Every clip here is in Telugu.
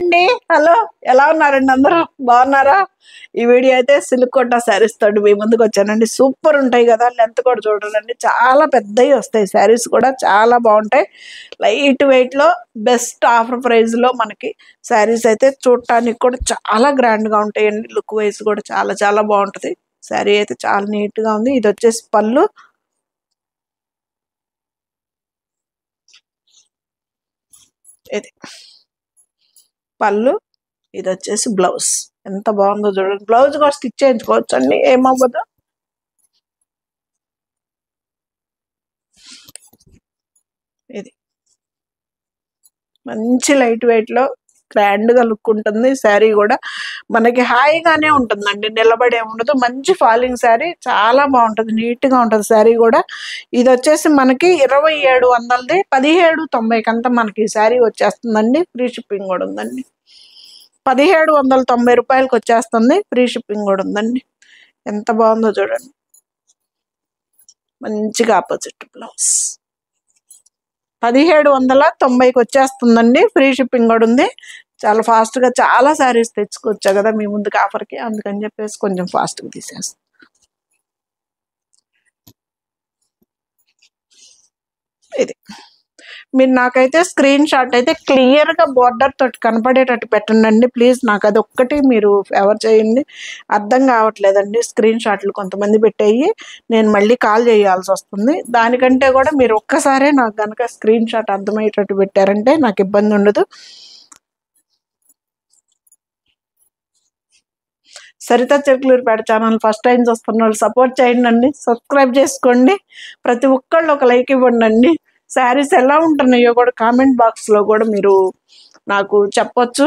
అండి హలో ఎలా ఉన్నారండి అందరూ బాగున్నారా? ఈ వీడియో అయితే సిల్క్ కోటా శారీస్ తోటి మీ ముందుకు వచ్చానండి. సూపర్ ఉంటాయి కదా, లెంత్ కూడా చూడండి, చాలా పెద్దవి వస్తాయి. శారీస్ కూడా చాలా బాగుంటాయి. లైట్ వెయిట్ లో బెస్ట్ ఆఫర్ ప్రైస్ లో మనకి శారీస్ అయితే చూడటానికి కూడా చాలా గ్రాండ్ గా ఉంటాయండి. లుక్ వైజ్ కూడా చాలా చాలా బాగుంటది. శారీ అయితే చాలా నీట్ గా ఉంది. ఇది వచ్చేసి పళ్ళు, ఇది పళ్ళు, ఇది వచ్చేసి బ్లౌజ్. ఎంత బాగుందో చూడండి. బ్లౌజ్ కూడా స్టిచ్ చేయించుకోవచ్చు అండి, ఏమవ్వదు. ఇది మంచి లైట్ వెయిట్ లో గ్రాండ్ గా లుక్ ఉంటుంది. శారీ కూడా మనకి హాయిగానే ఉంటుందండి, నిలబడే ఉండదు. మంచి ఫాలింగ్ శారీ, చాలా బాగుంటుంది, నీట్ గా ఉంటుంది శారీ కూడా. ఇది వచ్చేసి మనకి 2700ది 1790 మనకి ఈ శారీ వచ్చేస్తుందండి. ఫ్రీ షిప్పింగ్ కూడా ఉందండి. 1790 రూపాయలకి వచ్చేస్తుంది. ఫ్రీ షిప్పింగ్ కూడా ఉందండి. ఎంత బాగుందో చూడండి. మంచిగా ఆపోజిట్ బ్లౌజ్ 1790కి వచ్చేస్తుందండి. ఫ్రీ షిప్పింగ్ కూడా ఉంది. చాలా ఫాస్ట్ గా చాలా శారీస్ తెచ్చుకోవచ్చా కదా మీ ముందుకు ఆఫర్కి, అందుకని చెప్పేసి కొంచెం ఫాస్ట్ గా తీసేస్తాం. ఇది మీరు నాకైతే స్క్రీన్ షాట్ అయితే క్లియర్ గా బోర్డర్ తోటి కనపడేటట్టు పెట్టండి ప్లీజ్. నాకు అది ఒక్కటి మీరు ఫేవర్ చేయండి. అర్థం కావట్లేదండి స్క్రీన్ షాట్లు కొంతమంది పెట్టేయి, నేను మళ్ళీ కాల్ చేయాల్సి వస్తుంది. దానికంటే కూడా మీరు ఒక్కసారే నాకు కనుక స్క్రీన్ షాట్ అర్థమయ్యేటట్టు పెట్టారంటే నాకు ఇబ్బంది ఉండదు. Saritha Chilakaluripet channel first time చూస్తున్న వాళ్ళు సపోర్ట్ చేయండి, సబ్స్క్రైబ్ చేసుకోండి. ప్రతి ఒక్కళ్ళు ఒక లైక్ ఇవ్వండి. శారీస్ ఎలా ఉంటున్నాయో కూడా కామెంట్ బాక్స్ లో కూడా మీరు నాకు చెప్పొచ్చు.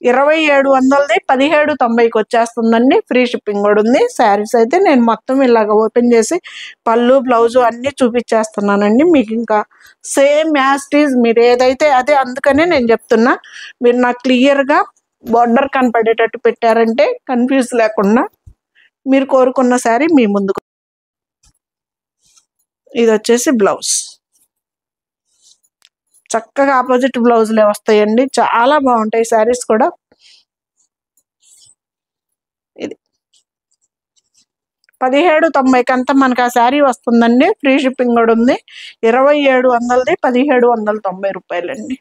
2700ది 1790కి వచ్చేస్తుందండి. ఫ్రీ షిప్పింగ్ కూడా ఉంది. శారీస్ అయితే నేను మొత్తం ఇలాగ ఓపెన్ చేసి పళ్ళు బ్లౌజు అన్నీ చూపించేస్తున్నానండి. మీకు ఇంకా సేమ్ యాస్టీజ్ మీరు ఏదైతే అదే, అందుకనే నేను చెప్తున్నా. మీరు నాకు క్లియర్గా బోర్డర్ కనపడేటట్టు పెట్టారంటే కన్ఫ్యూజ్ లేకుండా మీరు కోరుకున్న శారీ మీ ముందుకు. ఇది వచ్చేసి బ్లౌజ్, చక్కగా ఆపోజిట్ బ్లౌజ్లే వస్తాయండి. చాలా బాగుంటాయి శారీస్ కూడా. ఇది 1790 అంతా మనకు ఆ శారీ వస్తుందండి. ఫ్రీ షిప్పింగ్ కూడా ఉంది. 2700ది 1790 రూపాయలండి.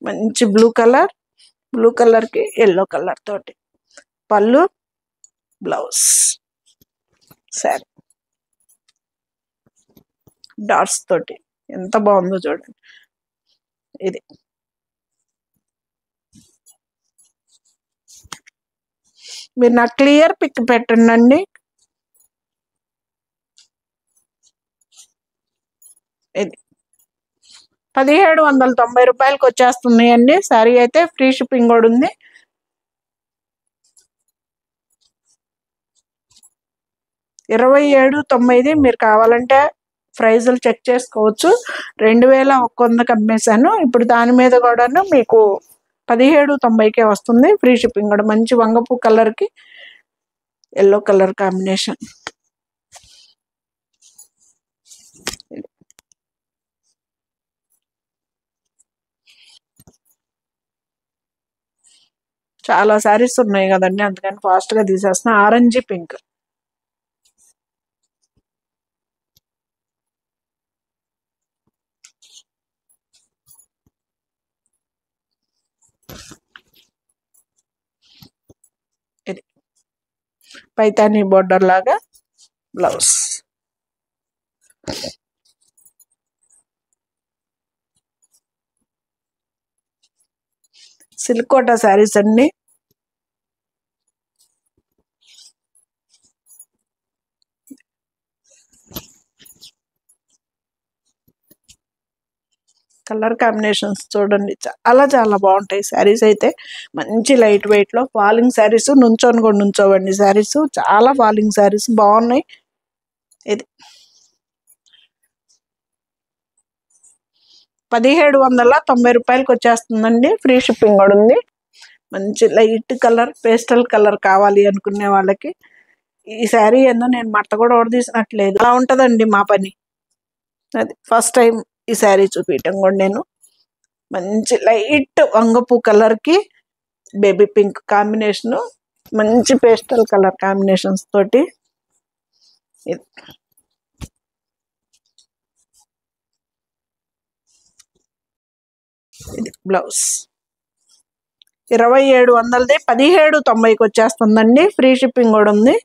మంచి బ్లూ కలర్ కి ఎల్లో కలర్ తోటి పళ్ళు బ్లౌజ్, శారీ డాట్స్ తోటి ఎంత బాగుందో చూడండి. ఇది మీరు నాకు క్లియర్ పిక్ పెట్టండి. ఇది 1790 రూపాయలకి వచ్చేస్తుంది అండి. శారీ అయితే ఫ్రీ షిప్పింగ్ కూడా ఉంది. $2790 మీరు కావాలంటే ప్రైజులు చెక్ చేసుకోవచ్చు. 2100కి అమ్మేశాను. ఇప్పుడు దాని మీద కూడాను మీకు 1790కే వస్తుంది. ఫ్రీ షిప్పింగ్ కూడా. మంచి వంగపు కలర్కి ఎల్లో కలర్ కాంబినేషన్. చాలా శారీస్ ఉన్నాయి కదండి, అందుకని ఫాస్ట్ గా తీసేస్తున్నా. ఆరెంజ్ పింక్, ఇది పైతానీ బోర్డర్ లాగా బ్లౌజ్. సిల్క్ కోటా శారీస్ అండి. కలర్ కాంబినేషన్స్ చూడండి, చాలా చాలా బాగుంటాయి శారీస్ అయితే. మంచి లైట్ వెయిట్ లో ఫాలింగ్ శారీస్, నుంచొని కూడా నుంచోవండి శారీస్, చాలా ఫాలింగ్ శారీస్ బాగున్నాయి. ఇది 1790 రూపాయలకి వచ్చేస్తుందండి. ఫ్రీ షిప్పింగ్ కూడా ఉంది. మంచి లైట్ కలర్, పేస్టల్ కలర్ కావాలి అనుకునే వాళ్ళకి ఈ శారీ ఏందో నేను మడత కూడా తీసినట్లేదు, అలా ఉంటదండి మా పని. అది ఫస్ట్ టైం ఈ శారీ చూపించడం కూడా నేను. మంచి లైట్ వంగపు కలర్ కి బేబీ పింక్ కాంబినేషన్, మంచి పేస్టల్ కలర్ కాంబినేషన్స్ తోటి. ఇది ఇది బ్లౌజ్ 2700ది 1790కి వచ్చేస్తుందండి. ఫ్రీ షిప్పింగ్ కూడా ఉంది.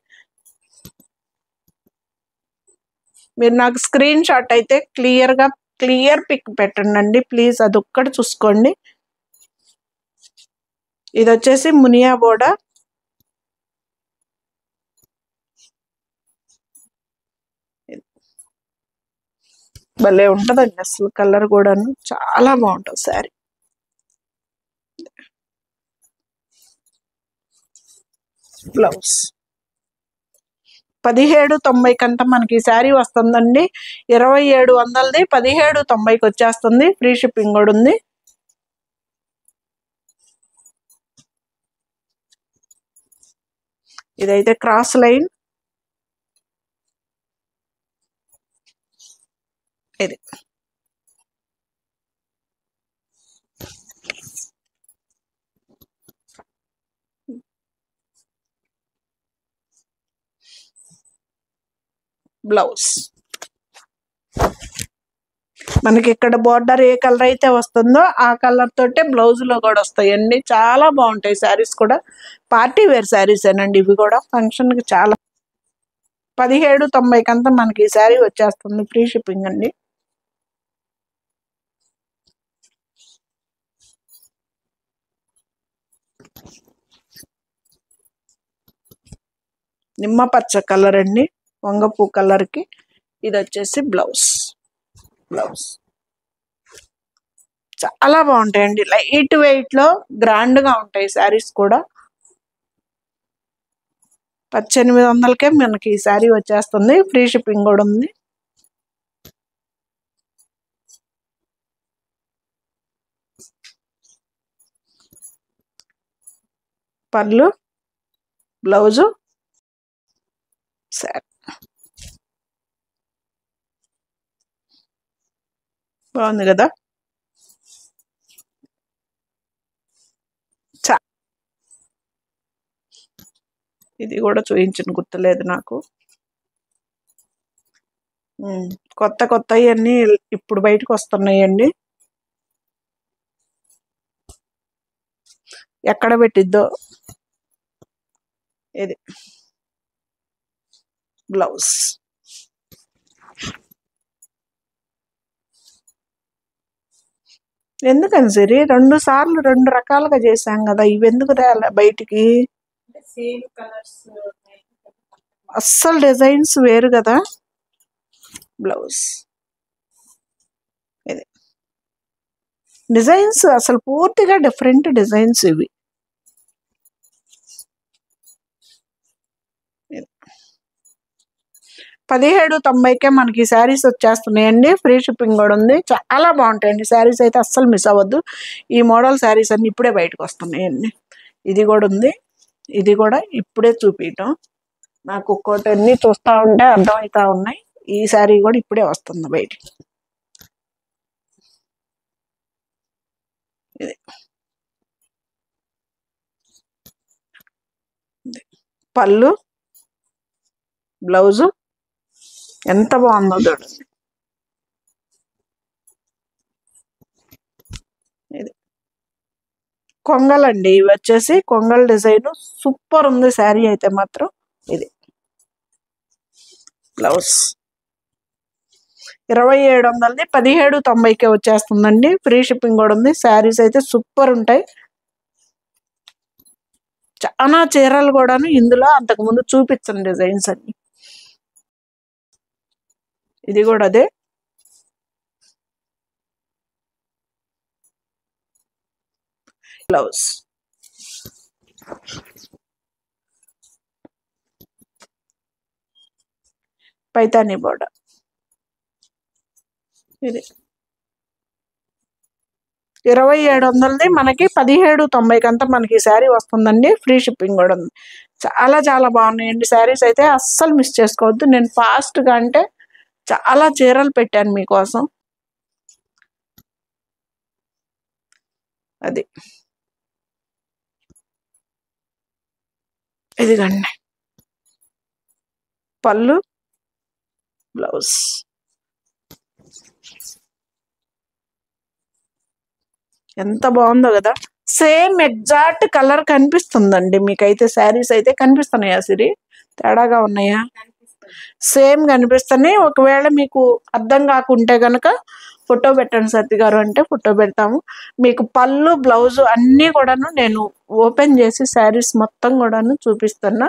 మీరు నాకు స్క్రీన్ షాట్ అయితే క్లియర్ పిక్ పెట్టండి ప్లీజ్, అది ఒక్కటి చూసుకోండి. ఇది వచ్చేసి మునియా బోర్డర్. భలే ఉంటుందండి అసలు, కలర్ కూడాను చాలా బాగుంటుంది శారీ. బ్లౌజ్ 1790 కంతా మనకి శారీ వస్తుందండి. 2700ది 1790కి వచ్చేస్తుంది. ఫ్రీ షిప్పింగ్ కూడా ఉంది. ఇదైతే క్రాస్ లైన్. ఇది బ్లౌజ్. మనకి ఇక్కడ బోర్డర్ ఏ కలర్ అయితే వస్తుందో ఆ కలర్ తోటే బ్లౌజ్ లో కూడా వస్తాయండి. చాలా బాగుంటాయి శారీస్ కూడా. పార్టీ వేర్ శారీస్ ఏనండి ఇవి కూడా. ఫంక్షన్ కి చాలా. 1790 కంతా మనకి ఈ శారీ వచ్చేస్తుంది. ఫ్రీ షిప్పింగ్ అండి. నిమ్మపచ్చ కలర్ అండి, వంగపూ కలర్ కి. ఇది వచ్చేసి బ్లౌజ్. చాలా బాగుంటాయండి, లైట్ వెయిట్ లో గ్రాండ్ గా ఉంటాయి శారీస్ కూడా. 1800కే మనకి ఈ శారీ వచ్చేస్తుంది. ఫ్రీ షిప్పింగ్ కూడా ఉంది. పళ్ళు, బ్లౌజు, శారీ. బాగుంది కదా. ఇది కూడా చూపించిన గుర్తులేదు నాకు. కొత్త అన్ని ఇప్పుడు బయటకు వస్తున్నాయండి. ఎక్కడ పెట్టిద్దో. ఇది బ్లౌజ్. ఎందుకని సరే 2 సార్లు 2 రకాలుగా చేశాం కదా, ఇవి ఎందుకు తేలా బయటికి? అస్సలు డిజైన్స్ వేరు కదా. బ్లౌజ్. ఇది డిజైన్స్ అసలు పూర్తిగా డిఫరెంట్ డిజైన్స్ ఇవి. 1790కే మనకి శారీస్ వచ్చేస్తున్నాయండి. ఫ్రీ షిప్పింగ్ కూడా ఉంది. చాలా బాగుంటాయండి శారీస్ అయితే, అస్సలు మిస్ అవ్వద్దు. ఈ మోడల్ శారీస్ అన్ని ఇప్పుడే బయటకు వస్తున్నాయండి. ఇది కూడా ఉంది. ఇది కూడా ఇప్పుడే చూపించటం. నాకు ఒక్కోటి అన్ని చూస్తూ ఉంటే అర్థమవుతా ఉన్నాయి. ఈ శారీ కూడా ఇప్పుడే వస్తుంది బయటికి. ఇది పళ్ళు, బ్లౌజు ఎంత బాగుందో చూడండి. ఇది కొంగలండి, ఇవి వచ్చేసి కొంగల్ డిజైన్. సూపర్ ఉంది శారీ అయితే మాత్రం. ఇది బ్లౌజ్. 2700ది 1790కే వచ్చేస్తుందండి. ఫ్రీ షిప్పింగ్ కూడా ఉంది. శారీస్ అయితే సూపర్ ఉంటాయి. చాలా చీరలు కూడాను ఇందులో అంతకుముందు చూపించండి డిజైన్స్ అన్ని. ఇది కూడా అదే. బ్లౌజ్. పైతానీ బోర్డర్. ఇది 2700ది మనకి 1790 అంతా మనకి శారీ వస్తుందండి. ఫ్రీ షిప్పింగ్ కూడా ఉంది. చాలా చాలా బాగున్నాయండి శారీస్ అయితే, అస్సలు మిస్ చేసుకోవద్దు. నేను ఫాస్ట్గా అంటే చాలా చీరలు పెట్టాను మీకోసం. అది ఇదిగండి పళ్ళు, బ్లౌజ్. ఎంత బాగుందో కదా, సేమ్ ఎగ్జాక్ట్ కలర్ కనిపిస్తుందండి మీకైతే. శారీస్ అయితే కనిపిస్తున్నాయా సిరి? తేడాగా ఉన్నాయా? సేమ్ కనిపిస్తున్నాయి. ఒకవేళ మీకు అర్థం కాకుంటే గనక ఫోటో పెట్టండి సత్తి గారు అంటే ఫోటో పెడతాము. మీకు పళ్ళు, బ్లౌజ్ అన్నీ కూడాను నేను ఓపెన్ చేసి శారీస్ మొత్తం కూడాను చూపిస్తున్నా.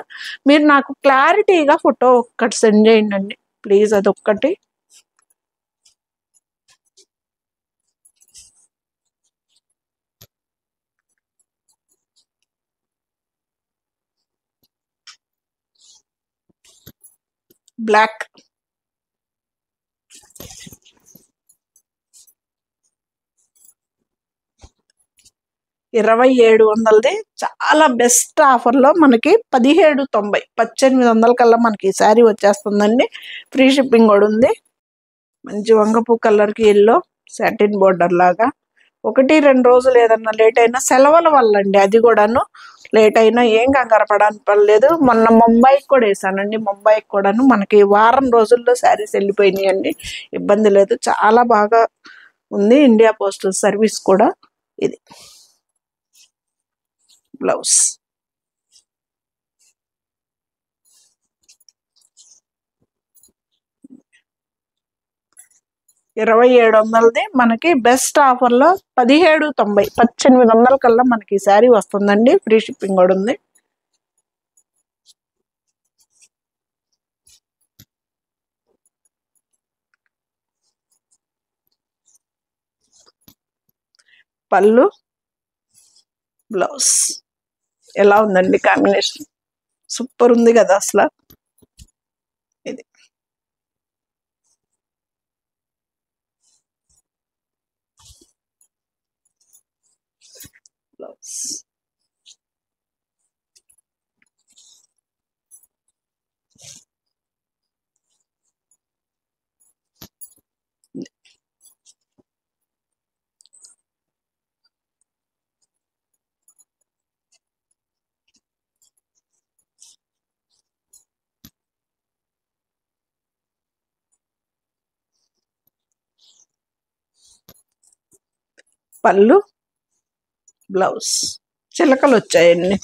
మీరు నాకు క్లారిటీగా ఫోటో ఒక్కటి సెండ్ చేయండి ప్లీజ్, అదొక్కటి. బ్లాక్ 2700ది చాలా బెస్ట్ ఆఫర్లో మనకి 1790, 1800 కల్లా మనకి శారీ వచ్చేస్తుందండి. ఫ్రీ షిప్పింగ్ కూడా ఉంది. మంచి వంగపూ కలర్కి ఎల్లో సాటిన్ బోర్డర్ లాగా. 1-2 రోజులు ఏదన్నా లేట్ అయినా సెలవుల వల్ల అండి, అది కూడాను లేట్ అయినా ఏం కంగారు పడడానికి పర్లేదు. మొన్న ముంబైకి కూడా వేసానండి. ముంబైకి కూడాను మనకి వారం రోజుల్లో శారీస్ వెళ్ళిపోయినాయండి. ఇబ్బంది లేదు, చాలా బాగా ఉంది ఇండియా పోస్టల్ సర్వీస్ కూడా. ఇది బ్లౌజ్. ఇరవై 2700ది మనకి బెస్ట్ ఆఫర్లో 1790, 1800 కల్లా మనకి శారీ వస్తుందండి. ఫ్రీ షిప్పింగ్ కూడా ఉంది. పళ్ళు, బ్లౌజ్. ఎలా ఉందండి కాంబినేషన్? సూపర్ ఉంది కదా అసలు. ఇది బ్లౌజ్. పళ్ళు, బ్లౌజ్. చిలకలు వచ్చాయండి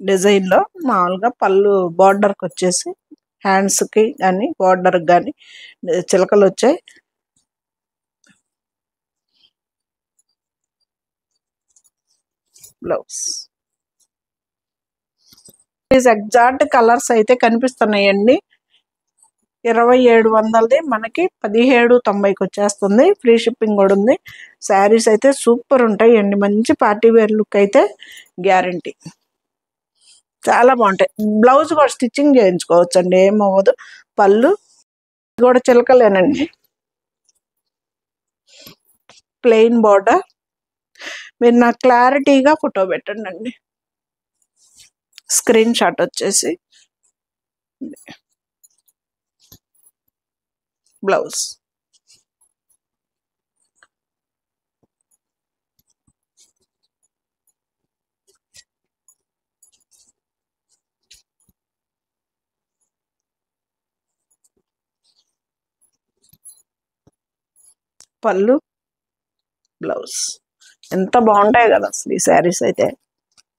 డిజైన్లో. మామూలుగా పళ్ళు బార్డర్కి వచ్చేసి హ్యాండ్స్కి కానీ బార్డర్కి కానీ చిలకలు వచ్చాయి. బ్లౌజ్. ఎగ్జాక్ట్ కలర్స్ అయితే కనిపిస్తున్నాయండి. 2700ది మనకి 1790కి వచ్చేస్తుంది. ఫ్రీ షిప్పింగ్ కూడా ఉంది. శారీస్ అయితే సూపర్ ఉంటాయండి. మంచి పార్టీ వేర్ లుక్ అయితే గ్యారంటీ. చాలా బాగుంటాయి. బ్లౌజ్ కూడా స్టిచ్చింగ్ చేయించుకోవచ్చు అండి, ఏమవ్వదు. పళ్ళు కూడా చిలకలేనండి, ప్లెయిన్ బార్డర్. మీరు నాకు క్లారిటీగా ఫోటో పెట్టండి అండి, స్క్రీన్ షాట్ వచ్చేసి. బ్లౌజ్. పళ్ళు, బ్లౌజ్. ఎంత బాగుంటాయి కదా అసలు ఈ శారీస్ అయితే,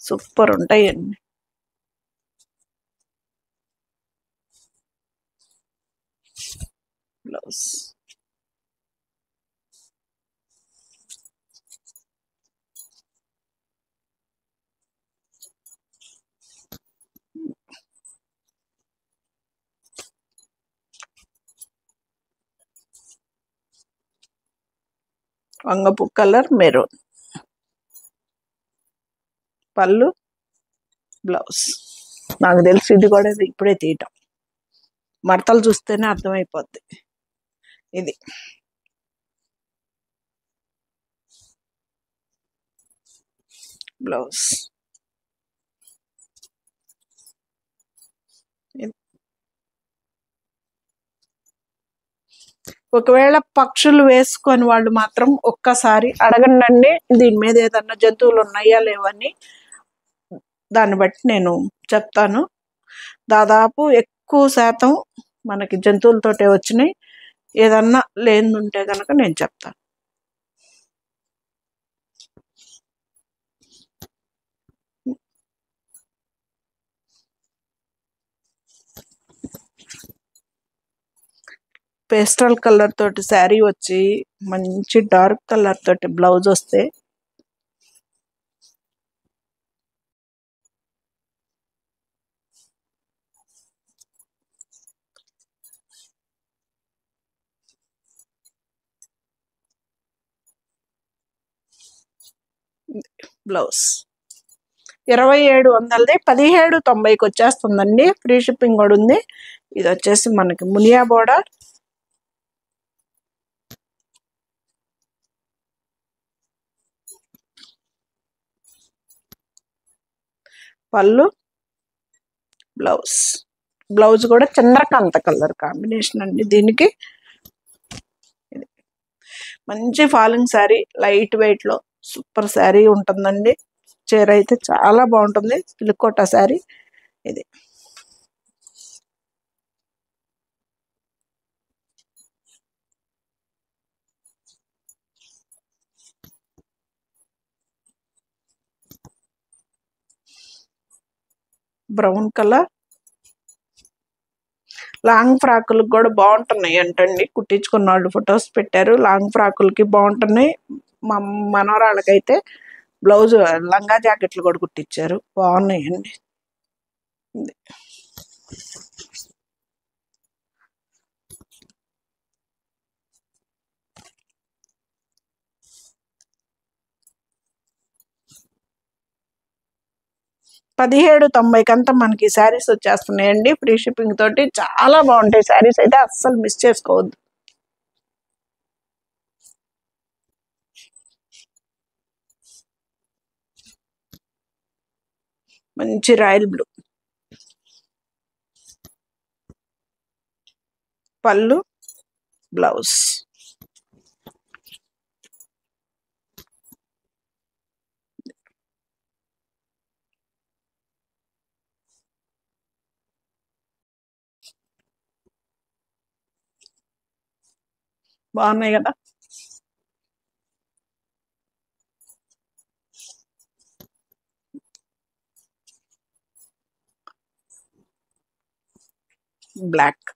సూపర్ ఉంటాయండి. బ్లౌజ్. వంగపు కలర్ మెరూన్. పళ్ళు, బ్లౌజ్. నాకు తెలిసి ఇది కూడా ఇప్పుడే తీయటం, మడతలు చూస్తేనే అర్థమైపోద్ది. ఇది బ్లౌజ్. ఒకవేళ పక్షులు వేసుకొని వాళ్ళు మాత్రం ఒక్కసారి అడగండి, దీని మీద ఏదన్నా జంతువులు ఉన్నాయా లేవని. దాన్ని బట్టి నేను చెప్తాను. దాదాపు ఎక్కువ శాతం మనకి జంతువులతోటే వచ్చినాయి. ఏదన్నా లేనిదుంటే కనుక నేను చెప్తాను. పేస్టల్ కలర్ తోటి శారీ వచ్చి మంచి డార్క్ కలర్ తోటి బ్లౌజ్ వస్తే బ్లౌజ్ 2700ది 1790కి వచ్చేస్తుందండి. ఫ్రీ షిప్పింగ్ కూడా ఉంది. ఇది వచ్చేసి మనకి మునియా బోర్డర్, పళ్ళు, బ్లౌజ్. బ్లౌజ్ కూడా చంద్రకాంత కలర్ కాంబినేషన్ అండి. దీనికి మంచి ఫాలింగ్ శారీ, లైట్ వెయిట్ లో సూపర్ శారీ ఉంటుందండి. చీర అయితే చాలా బాగుంటుంది. సిల్క్ శారీ ఇది. Brown colour. లాంగ్ ఫ్రాకులకు కూడా బాగుంటున్నాయి అంటండి. కుట్టించుకున్న వాళ్ళు ఫొటోస్ పెట్టారు. లాంగ్ ఫ్రాకులకి బాగుంటున్నాయి. మా మనవరాళ్ళకైతే బ్లౌజ్ లంగా జాకెట్లు కూడా కుట్టించారు. బాగున్నాయండి. 1790 మనకి శారీస్ వచ్చేస్తున్నాయండి. ఫ్రీ షిప్పింగ్ తోటి చాలా బాగుంటాయి శారీస్ అయితే, అస్సలు మిస్ చేసుకోవద్దు. మంచి రాయల్ బ్లూ. పళ్ళు, బ్లౌజ్. బాగున్నాయి కదా. బ్లాక్.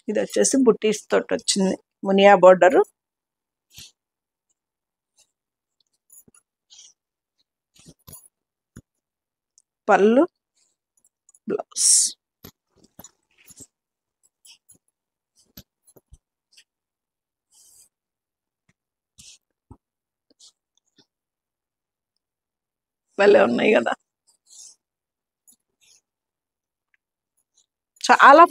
ఇది వచ్చేసి బుట్టీస్ తోటి వచ్చింది. మునియా బోర్డరు, పళ్ళు, బ్లౌజ్. భలే ఉన్నాయి కదా. చాలా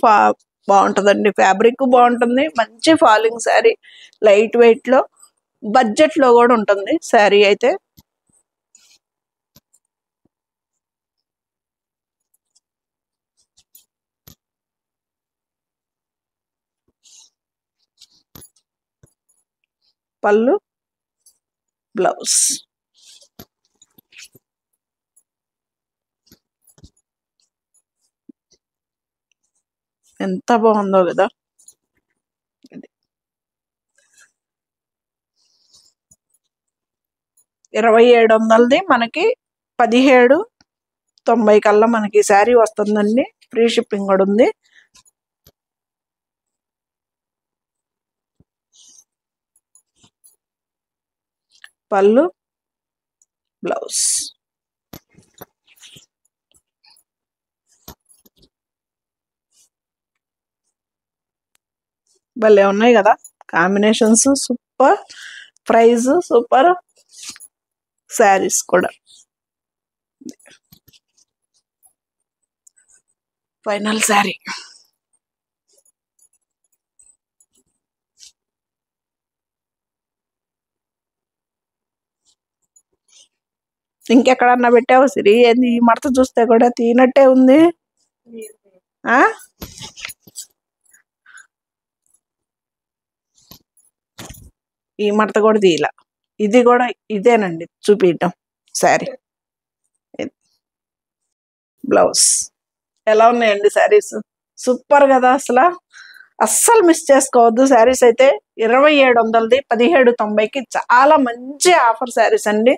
బాగుంటుందండి. ఫ్యాబ్రిక్ బాగుంటుంది. మంచి ఫాలింగ్ శారీ, లైట్ వెయిట్ లో, బడ్జెట్ లో కూడా ఉంటుంది శారీ అయితే. పళ్ళు, బ్లౌజ్. ఎంత బాగుందో కదా. 2700ది మనకి 1790 కల్లా మనకి శారీ వస్తుందండి. ఫ్రీ షిప్పింగ్ కూడా ఉంది. పళ్ళు, బ్లౌజ్. భలే ఉన్నాయి కదా combinations. Super prize, super saris కూడా. ఫైనల్ శారీ. ఇంకెక్కడన్నా పెట్టావు సిరి? ఏంది ఈ మడత చూస్తే కూడా తీనట్టే ఉంది. ఆ ఈ మడత కూడా తీయలా. ఇది కూడా ఇదేనండి చూపించటం. శారీ బ్లౌజ్ ఎలా ఉన్నాయండి శారీస్? సూపర్ కదా అసలు. అస్సలు మిస్ చేసుకోవద్దు. శారీస్ అయితే 2700ది 1790కి చాలా మంచి ఆఫర్ శారీస్ అండి.